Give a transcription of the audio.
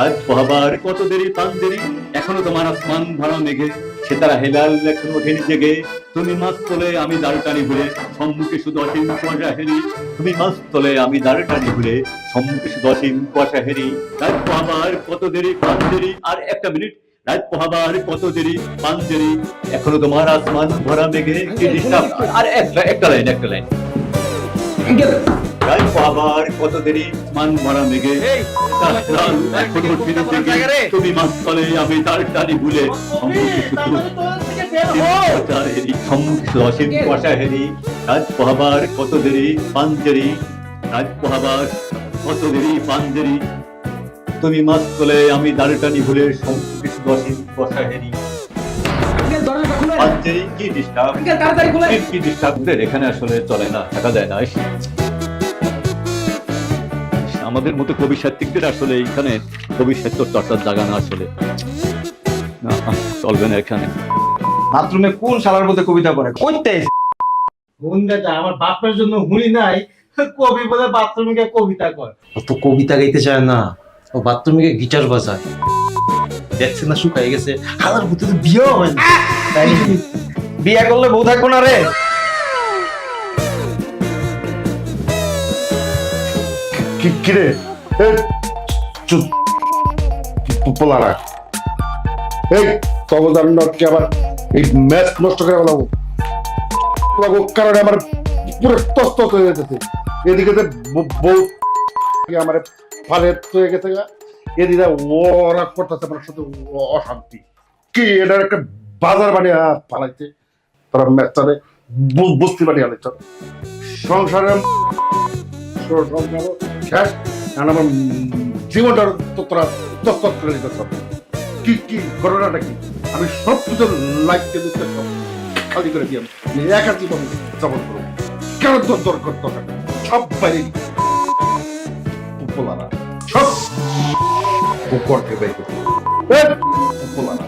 রাত পোহাবার কত দেরি পান দেরি, এখনো তোমার আসমান ভরা মেঘে, সে তারা হেলাল এখনো ওঠেনি জেগে। তুমি মাছ তোলে আমি দাঁড় টানি ঘুরে, সম্মুখে শুধু অসীম কুয়াশা হেরি। তুমি মাছ তোলে আমি দাঁড় টানি ঘুরে, সম্মুখে শুধু অসীম কুয়াশা হেরি। রাত পোহাবার কত দেরি পান দেরি, আর একটা মিনিট। রাত পোহাবার কত দেরি পান দেরি, এখনো তোমার আসমান ভরা মেঘে। কি ডিস্টার্ব, আর একটা লাইন রাত পোহাবার কত দেরি মান ভরা মেঘে, এখনো ওঠেনি জেগে। তুমি মাছ তলে আমি দাঁড় টানি ভুলে, সম্মুখে শুধু অসীম কুয়াশা হেরি। রাত পোহাবার কত দেরি পাঞ্জেরি, রাত পোহাবার কত দেরি পাঞ্জেরি। তুমি মাছ তোলে আমি দাঁড় টানি ভুলে, সম্মুখে শুধু অসীম কুয়াশা হেরি। পাঞ্জেরি কি ডিস্টার্ব, কি ডিস্টার্ব এখানে আসলে চলে না, থাকা যায় না। আমাদের মতো কবি সাহিত্যিকদের আসলে এখানে কবি সাহিত্য চর্চার জায়গা না, আসলে না, চলবে না এখানে। বাথরুমে কোন শালার মধ্যে কবিতা পড়ে কইতে হুন্ডাটা আমার বাপের জন্য হুনি নাই, কবি বলে বাথরুমে গিয়ে কবিতা কয়। ও তো কবিতা গাইতে চায় না, ও বাথরুমে গিয়ে গিটার বাজায়। দেখছে না শুকাই গেছে, হালার মধ্যে তো বিয়েও হয় না। তাই বিয়ে করলে বউ থাকবো না রে। কিরে পোলারা, এই তবদার নটকে আবার এই ম্যাচ নষ্ট করে বলাবো কারণে আমার পুরো তস্ত হয়ে যেতেছে। এদিকে বউ আমার ফালে হয়ে গেছে, এদিকে ওরা করতেছে আমার সাথে অশান্তি। কি এটার একটা বাজার বানিয়ে ফালাইছে তোরা, ম্যাচটারে বস্তি বানিয়ে আনিস সংসারে শেষ। আমার জীবনটা তোরা তস্ত করে নিতে কি কি ঘটনাটা কি, আমি সব কিছু লাইফকে দিতে সব খালি করে দিলাম, একা জীবন যাপন করবো। কেন তোর দরকার দরকার সব বাইরে পোলারা, সব উপরকে বাইরে পোলারা।